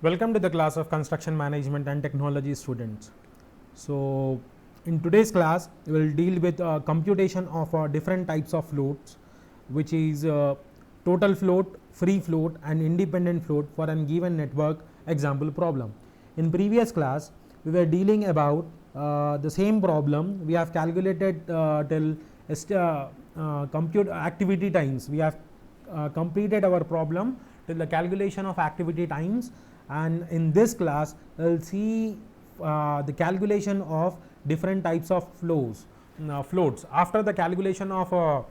Welcome to the class of construction management and technology students. So, in today's class we will deal with computation of different types of floats, which is total float, free float and independent float for a given network example problem. In previous class we were dealing about the same problem. We have calculated till compute activity times. We have completed our problem till the calculation of activity times, and in this class we will see the calculation of different types of floats. After the calculation of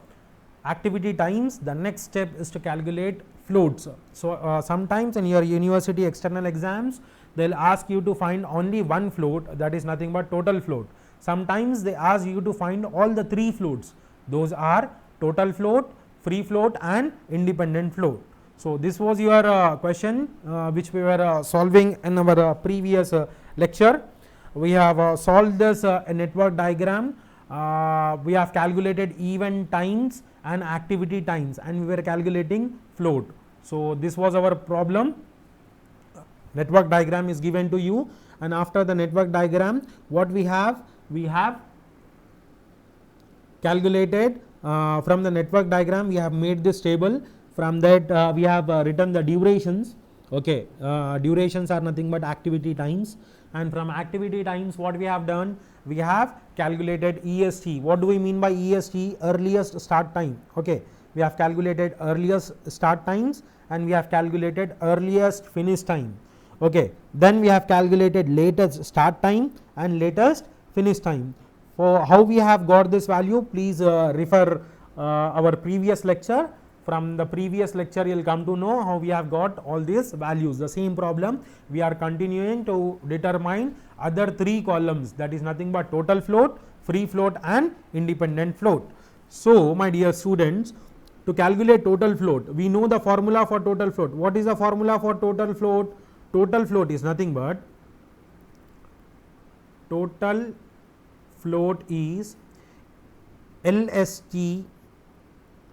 activity times, the next step is to calculate floats. So, sometimes in your university external exams they will ask you to find only one float, that is nothing but total float. Sometimes they ask you to find all the three floats, those are total float, free float and independent float. So, this was your question which we were solving in our previous lecture. We have solved this network diagram. We have calculated event times and activity times, and we were calculating float. So, this was our problem. Network diagram is given to you, and after the network diagram what we have calculated from the network diagram. We have made this table. From that we have written the durations. Okay, durations are nothing but activity times, and from activity times what we have done, we have calculated EST. What do we mean by EST? Earliest start time. Okay, we have calculated earliest start times and we have calculated earliest finish time. Okay, then we have calculated latest start time and latest finish time. For how we have got this value, please refer our previous lecture. From the previous lecture you will come to know how we have got all these values. The same problem we are continuing to determine other three columns, that is nothing but total float, free float and independent float. So, my dear students, to calculate total float, we know the formula for total float. What is the formula for total float? Total float is nothing but total float is LST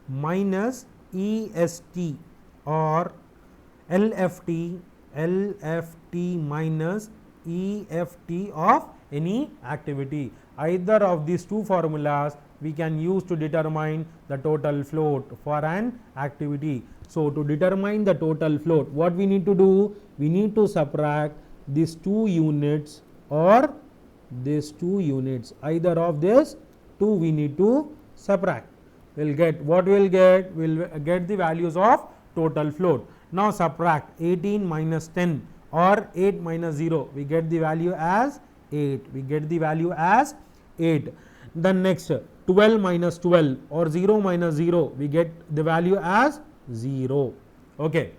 minus EST or LFT minus EFT of any activity. Either of these two formulas we can use to determine the total float for an activity. So, to determine the total float, what we need to do? We need to subtract these two units or these two units. Either of these two we need to subtract. We'll get what we'll get? We'll get the values of total float. Now, subtract 18 minus 10 or 8 minus 0. We get the value as 8. We get the value as 8. Then next 12 minus 12 or 0 minus 0. We get the value as 0. Okay.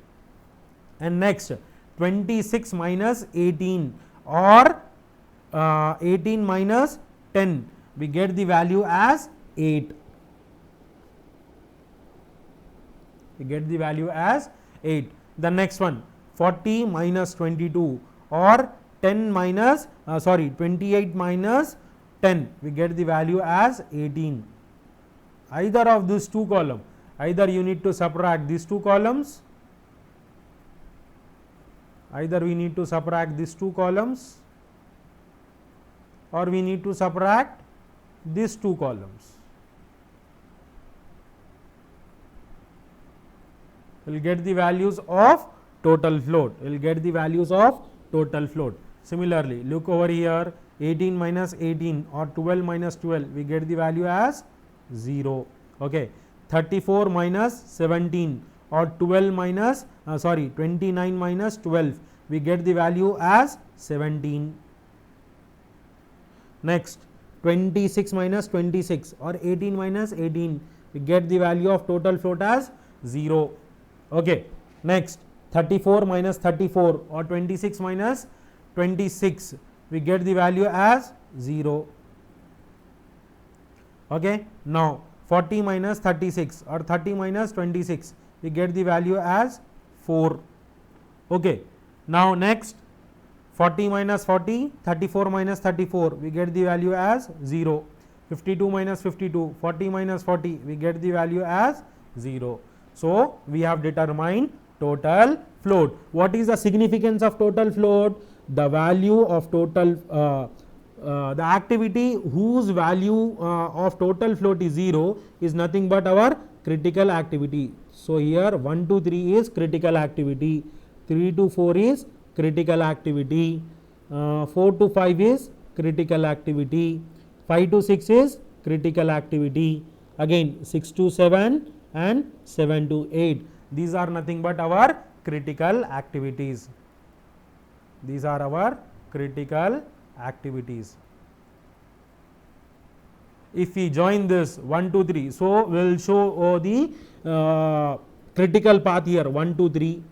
And next 26 minus 18 or 18 minus 10. We get the value as 8. We get the value as 8. The next one 40 minus 22 or 10 minus 28 minus 10. We get the value as 18. Either of these two columns, either you need to subtract these two columns, either we need to subtract these two columns or we need to subtract these two columns. We will get the values of total float. We will get the values of total float. Similarly, look over here, 18 minus 18 or 12 minus 12, we get the value as 0. Okay. 34 minus 17 or 12 minus 29 minus 12, we get the value as 17. Next 26 minus 26 or 18 minus 18, we get the value of total float as 0. Okay. Next 34 minus 34 or 26 minus 26, we get the value as 0. Okay. Now 40 minus 36 or 30 minus 26, we get the value as 4. Okay. Now next 40 minus 40, 34 minus 34, we get the value as 0. 52 minus 52, 40 minus 40, we get the value as 0. So, we have determined total float. What is the significance of total float? The value of total the activity whose value of total float is 0 is nothing but our critical activity. So, here 1 to 3 is critical activity, 3 to 4 is critical activity, 4 to 5 is critical activity, 5 to 6 is critical activity, again 6 to 7 and 7 to 8. These are nothing but our critical activities. These are our critical activities. If we join this 1 to 3, so we will show the critical path here 1 to 3,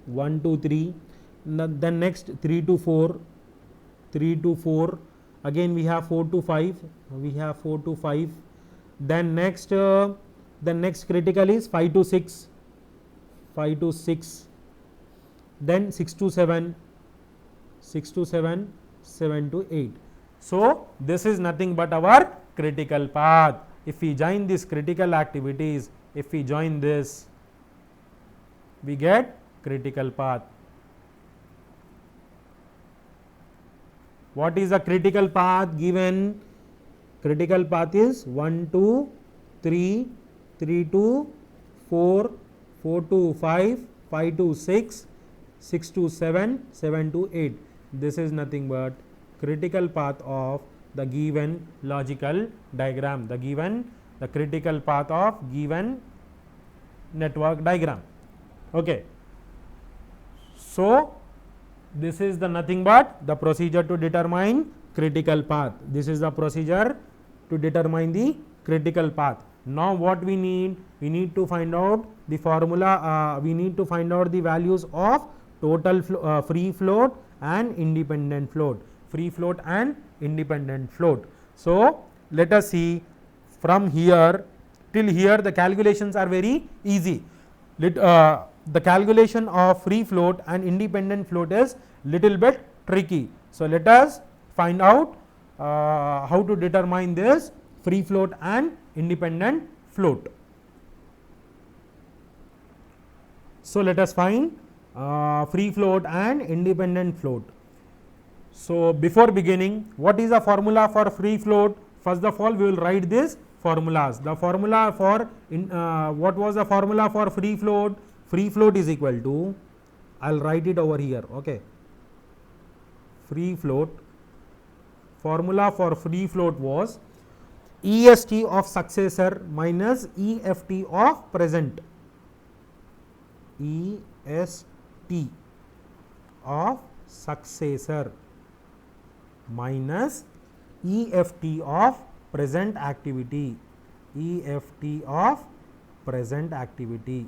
1 to 3, then next 3 to 4, 3 to 4, again we have 4 to 5, we have 4 to 5, then next critical is 5 to 6, 5 to 6, then 6 to 7, 6 to 7, 7 to 8. So, this is nothing but our critical path. If we join these critical activities, if we join this, we get critical path. What is the critical path given? Critical path is 1 to 3, 3 to 4, 4 to 5, 5 to 6, 6 to 7, 7 to 8. This is nothing but critical path of the given logical diagram, the critical path of given network diagram. Okay. So, this is the nothing but the procedure to determine critical path. This is the procedure to determine the critical path. Now, what we need? We need to find out the formula, we need to find out the values of total free float and independent float. Free float and independent float. So, let us see from here till here the calculations are very easy. The calculation of free float and independent float is little bit tricky. So, let us find out how to determine this free float and independent float. So, let us find free float and independent float. So, before beginning, what is the formula for free float? First of all, we will write these formulas. The formula for what was the formula for free float? Free float is equal to, I will write it over here. Okay. Free float, formula for free float was EST of successor minus EFT of present. EST of successor minus EFT of present activity. EFT of present activity.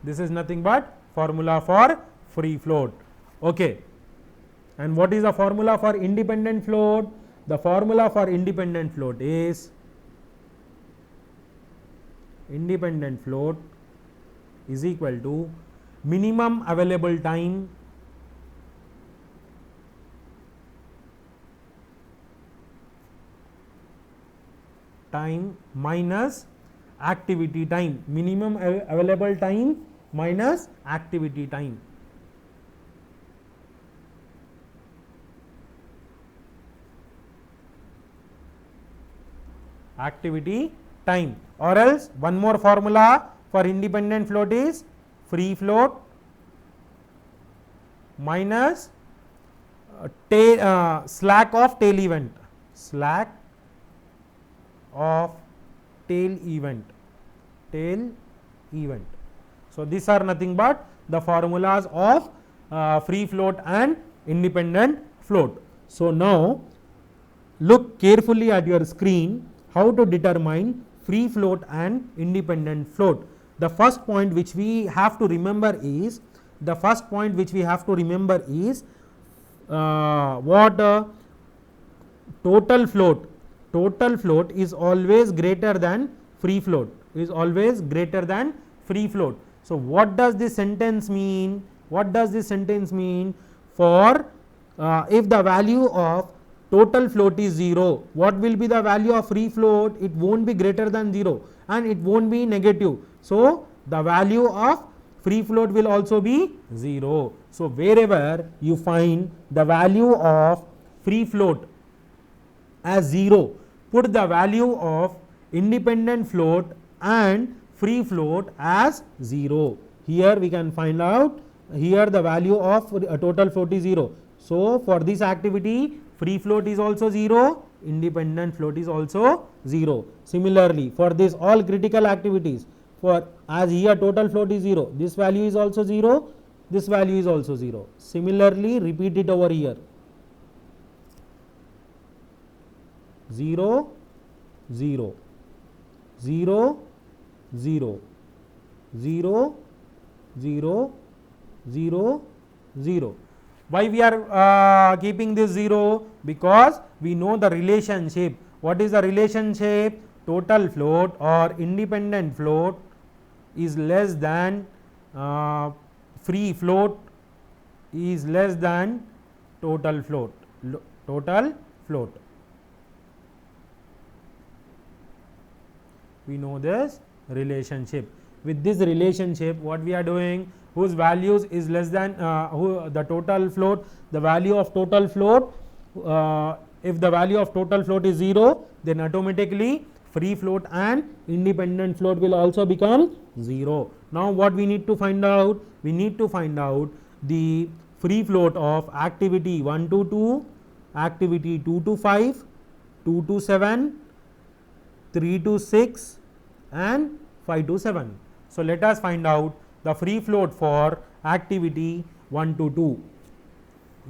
This is nothing but formula for free float. Okay. And what is the formula for independent float? The formula for independent float is independent float is equal to minimum available time minus activity time, minimum available time minus activity time. Activity time, or else one more formula for independent float is free float minus slack of tail event, slack of tail event, tail event. So, these are nothing but the formulas of free float and independent float. So, now look carefully at your screen how to determine free float and independent float. The first point which we have to remember is what total float. Total float is always greater than free float, is always greater than free float. So, what does this sentence mean? What does this sentence mean? For if the value of total float is 0, what will be the value of free float? It won't be greater than 0 and it won't be negative. So the value of free float will also be 0. So wherever you find the value of free float as 0, put the value of independent float and free float as 0. Here we can find out, here the value of total float is 0. So for this activity, free float is also 0, independent float is also 0. Similarly, for this all critical activities, for as here total float is 0, this value is also 0, this value is also 0. Similarly, repeat it over here. 0, 0, 0, 0, 0, 0, 0, 0. Why we are keeping this 0? Because we know the relationship. What is the relationship? Total float or independent float is less than free float is less than total float. Total float. We know this relationship. With this relationship, what we are doing, whose values is less than the total float, the value of total float, if the value of total float is 0, then automatically free float and independent float will also become 0. Now what we need to find out? We need to find out the free float of activity 1 to 2, activity 2 to 5, 2 to 7, 3 to 6 and 5 to 7. So let us find out the free float for activity 1 to 2.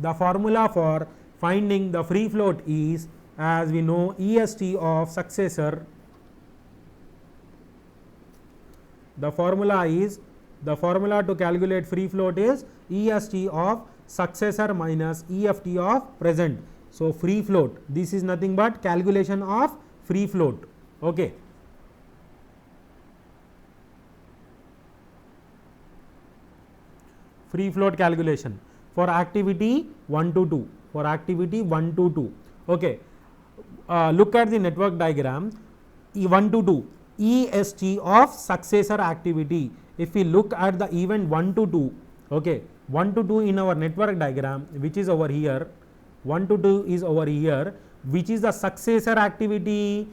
The formula for finding the free float is, as we know, EST of successor. The formula to calculate free float is EST of successor minus EFT of present. So free float, this is nothing but calculation of free float. Okay. Free float calculation for activity 1 to 2. For activity 1 to 2. Okay. Look at the network diagram. E1 to 2, EST of successor activity. If we look at the event 1 to 2, okay, 1 to 2 in our network diagram, which is over here, 1 to 2 is over here, which is the successor activity,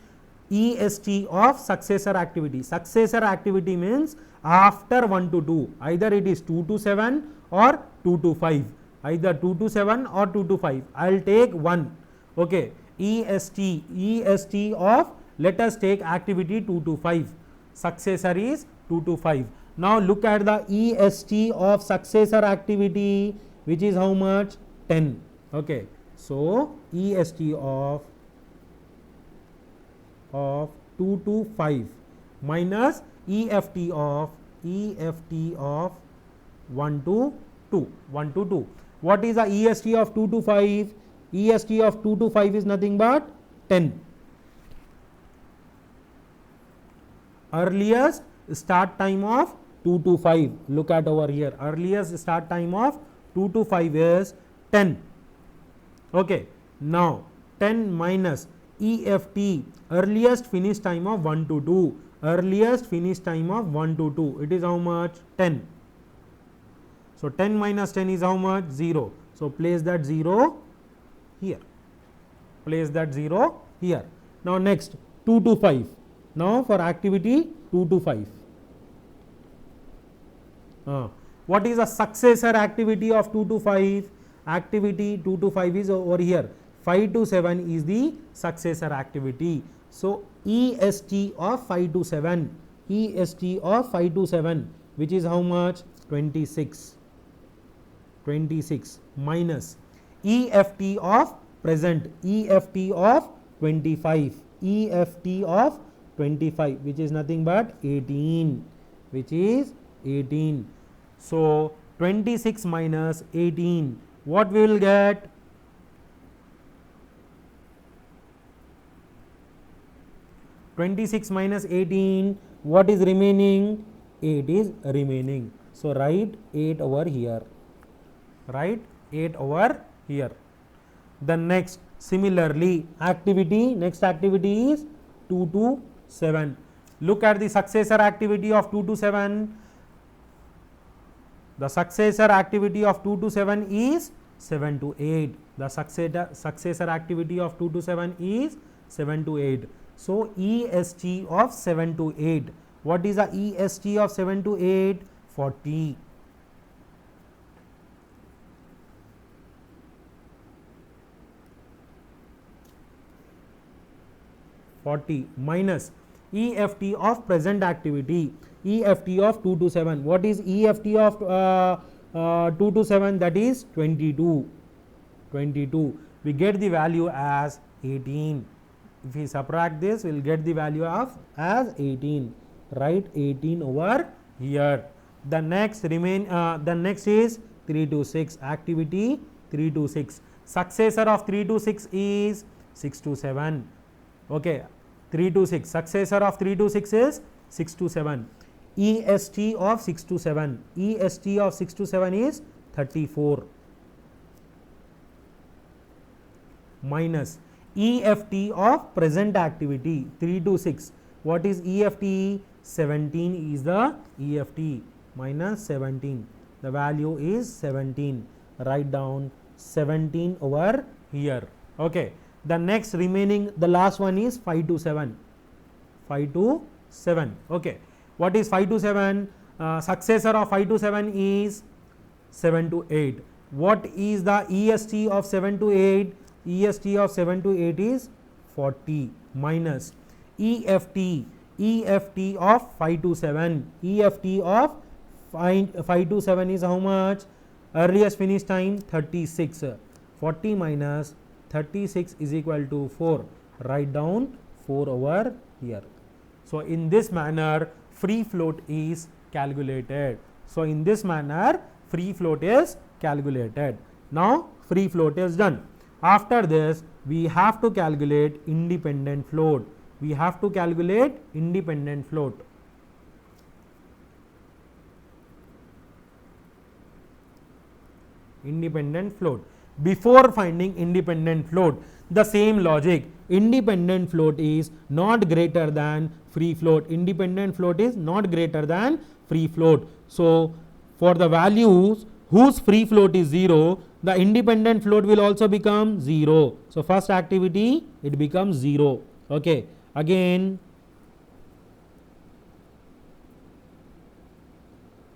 EST of successor activity. Successor activity means after 1 to 2, either it is 2 to 7 or 2 to 5, either 2 to 7 or 2 to 5. I will take 1. Okay. EST of, let us take activity 2 to 5, successor is 2 to 5. Now look at the EST of successor activity, which is how much? 10. Okay. So EST of 2 to 5 minus EFT of 1 to 2. 1 to 2. What is the EST of 2 to 5? EST of 2 to 5 is nothing but 10. Earliest start time of 2 to 5. Look at over here. Earliest start time of 2 to 5 is 10. Okay. Now 10 minus EFT, earliest finish time of 1 to 2. Earliest finish time of 1 to 2. It is how much? 10. So 10 minus 10 is how much? 0. So place that 0 here. Place that 0 here. Now next 2 to 5. Now for activity 2 to 5. What is the successor activity of 2 to 5? Activity 2 to 5 is over here. 5 to 7 is the successor activity. So EST of 5 to 7. EST of 5 to 7, which is how much? 26. 26 minus EFT of present. EFT of 25. EFT of 25, which is nothing but 18. Which is 18. So 26 minus 18. What we will get? 26 minus 18. What is remaining? 8 is remaining. So write 8 over here. Write 8 over here. The next, similarly, activity, next activity is 2 to 7. Look at the successor activity of 2 to 7. The successor activity of 2 to 7 is 7 to 8. The successor activity of 2 to 7 is 7 to 8. So, EST of 7 to 8. What is the EST of 7 to 8? 40. Minus EFT of present activity, EFT of 2 to 7. What is EFT of 2 to 7? That is 22. We get the value as 18. If we subtract this, we will get the value of as 18. Write 18 over here. The next is 3 to 6, activity 3 to 6. Successor of 3 to 6 is 6 to 7. Okay, 3 to 6. Successor of 3 to 6 is 6 to 7. EST of 6 to 7. EST of 6 to 7 is 34. Minus EFT of present activity 3 to 6. What is EFT? 17 is the EFT. Minus 17. The value is 17. Write down 17 over here. Okay. The next remaining, the last one is 5 to 7. 5 to 7. Okay. What is 5 to 7? Successor of 5 to 7 is 7 to 8. What is the EST of 7 to 8? EST of 7 to 8 is 40 minus EFT. EFT of 5 to 7. EFT of 5 to 7 is how much? Earliest finish time 36. 40 minus 36 is equal to 4. Write down 4 over here. So, in this manner free float is calculated. So, in this manner free float is calculated. Now, free float is done. After this, we have to calculate independent float. We have to calculate independent float. Independent float. Before finding independent float, the same logic, independent float is not greater than free float. Independent float is not greater than free float. So, for the values whose free float is 0, the independent float will also become 0. So, first activity it becomes 0. Okay. Again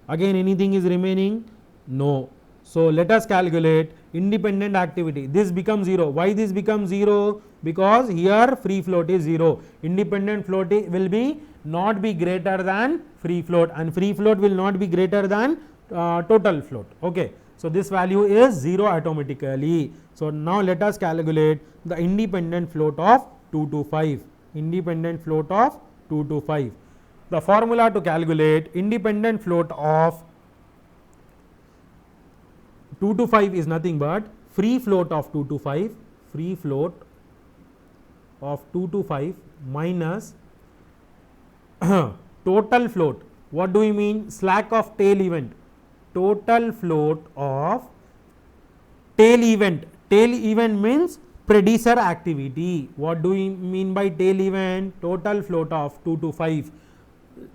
anything is remaining? No. So, let us calculate independent activity. This becomes 0. Why this becomes 0? Because here free float is 0. Independent float will be not be greater than free float, and free float will not be greater than total float. Okay. So, this value is 0 automatically. So, now let us calculate the independent float of 2 to 5. Independent float of 2 to 5. The formula to calculate independent float of 2 to 5 is nothing but free float of 2 to 5, free float of 2 to 5 minus total float. What do we mean? Slack of tail event. Total float of tail event. Tail event means predecessor activity. What do we mean by tail event? Total float of 2 to 5.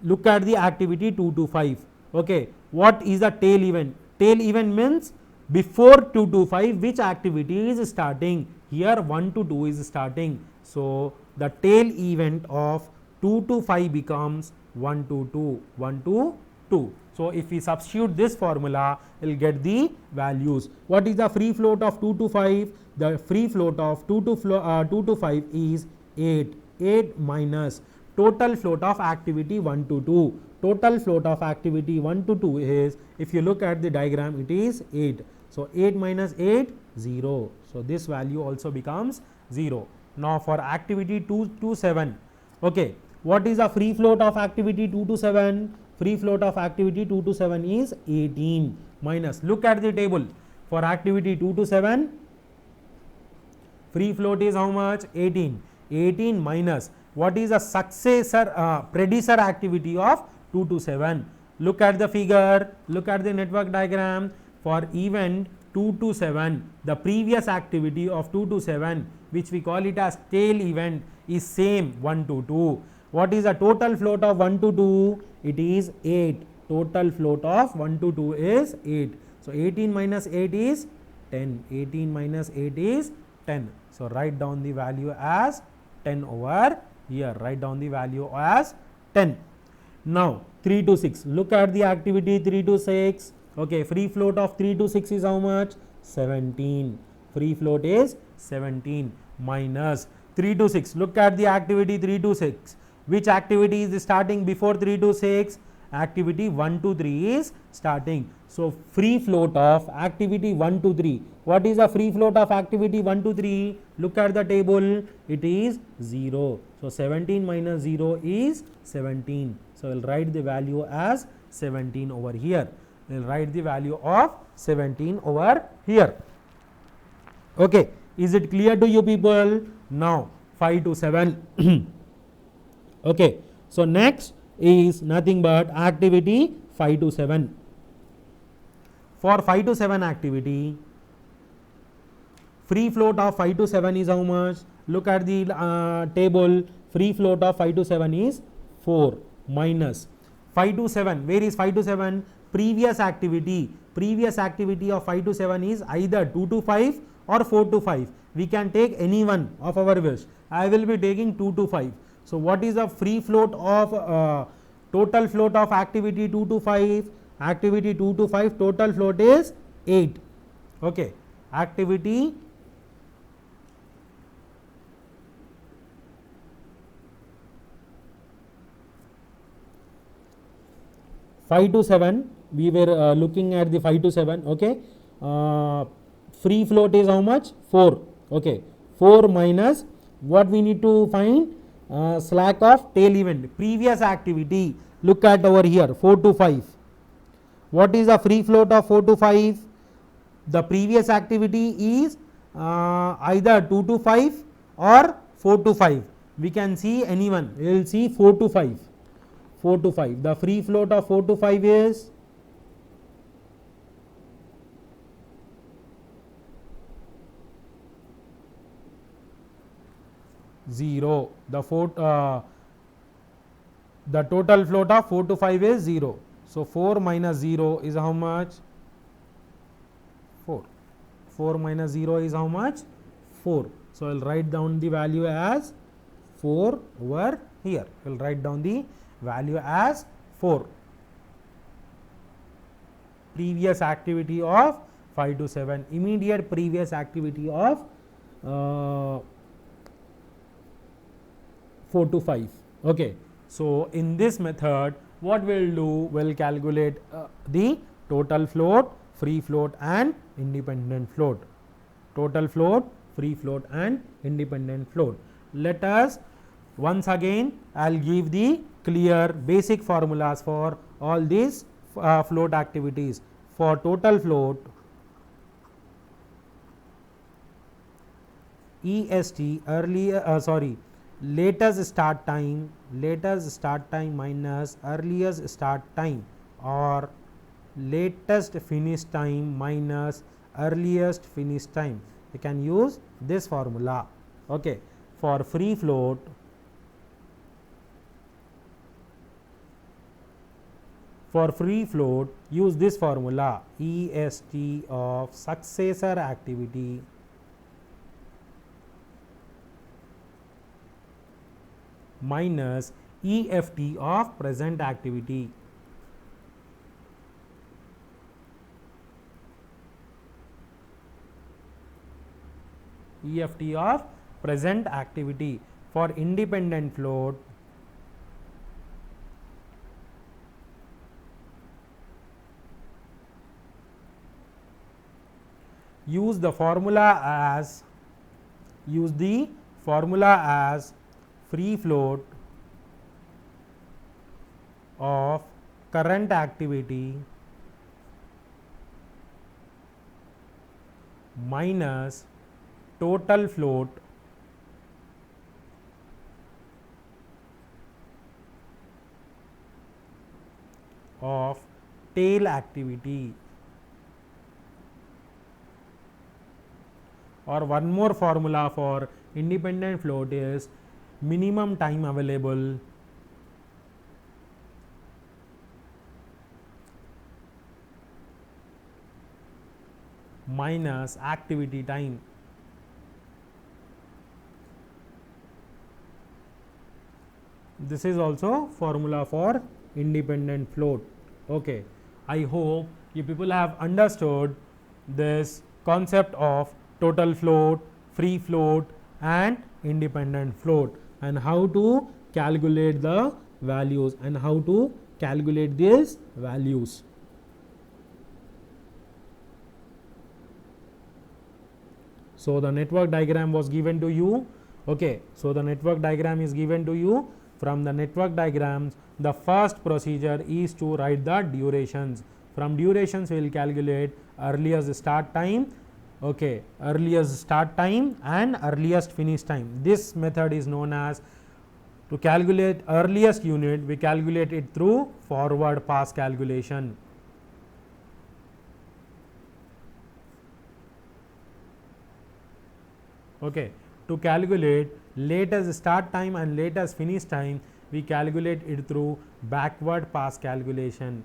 Look at the activity 2 to 5. Okay. What is the tail event? Tail event means before 2 to 5 which activity is starting. Here 1 to 2 is starting. So, the tail event of 2 to 5 becomes 1 to 2, 1 to 2. So, if we substitute this formula, we will get the values. What is the free float of 2 to 5? The free float of 2 to 5 is 8. 8 minus total float of activity 1 to 2. Total float of activity 1 to 2 is, if you look at the diagram, it is 8. So, 8 minus 8, 0. So, this value also becomes 0. Now, for activity 2 to 7, okay, what is the free float of activity 2 to 7? Free float of activity 2 to 7 is 18 minus, look at the table, for activity 2 to 7, free float is how much? 18. 18 minus, what is the successor predecessor activity of 2 to 7? Look at the figure, look at the network diagram. For event 2 to 7, the previous activity of 2 to 7, which we call it as tail event, is same 1 to 2. What is the total float of 1 to 2? It is 8. Total float of 1 to 2 is 8. So 18 minus 8 is 10. 18 minus 8 is 10. So write down the value as 10 over here. Write down the value as 10. Now 3 to 6. Look at the activity 3 to 6. Okay, free float of 3 to 6 is how much? 17. Free float is 17 minus 3 to 6. Look at the activity 3 to 6. Which activity is starting before 3 to 6? Activity 1 to 3 is starting. So free float of activity 1 to 3. What is the free float of activity 1 to 3? Look at the table. It is 0. So 17 minus 0 is 17. So we'll write the value as 17 over here. We'll write the value of 17 over here. Okay. Is it clear to you people? Now 5 to 7. Okay. So next is nothing but activity 5 to 7. For 5 to 7 activity, free float of 5 to 7 is how much? Look at the table. Free float of 5 to 7 is 4 minus 5 to 7. Where is 5 to 7? Previous activity. Previous activity of 5 to 7 is either 2 to 5 or 4 to 5. We can take any one of our wish. I will be taking 2 to 5. So what is the free float of total float of activity 2 to 5? Activity 2 to 5 total float is 8. Okay. Activity 5 to 7, we were looking at the 5 to 7. Okay. Free float is how much? 4. Okay. 4 minus what we need to find? Slack of tail event. Previous activity. Look at over here 4 to 5. What is the free float of 4 to 5? The previous activity is either 2 to 5 or 4 to 5. We can see anyone. We will see 4 to 5. 4 to 5. The free float of 4 to 5 is 0. The total float of 4 to 5 is 0. So 4 minus 0 is how much? 4. 4 minus 0 is how much? 4. So I will write down the value as 4 over here. We will write down the value as 4. Previous activity of 5 to 7. Immediate previous activity of 4 to 5. Okay. So in this method, what we'll do, we'll calculate the total float, free float and independent float. Total float, free float and independent float. Let us once again, I'll give the clear basic formulas for all these float activities. For total float, EST latest start time minus earliest start time, or latest finish time minus earliest finish time. You can use this formula. Okay. For free float, use this formula, EST of successor activity minus EFT of present activity. EFT of present activity. For independent float, use the formula as free float of current activity minus total float of tail activity. Or one more formula for independent float is minimum time available minus activity time. This is also formula for independent float. Okay, I hope you people have understood this concept of total float, free float and independent float, and how to calculate the values and how to calculate these values. So the network diagram was given to you. Okay, so the network diagram is given to you. From the network diagrams, the first procedure is to write the durations. From durations, we will calculate earliest start time, okay, earliest start time and earliest finish time. This method is known as, to calculate earliest unit, we calculate it through forward pass calculation. Okay, to calculate latest start time and latest finish time, we calculate it through backward pass calculation.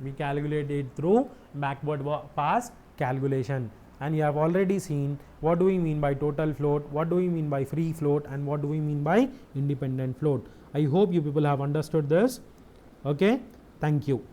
We calculate it through backward pass calculation, and you have already seen what do we mean by total float, what do we mean by free float, and what do we mean by independent float. I hope you people have understood this. Okay, thank you.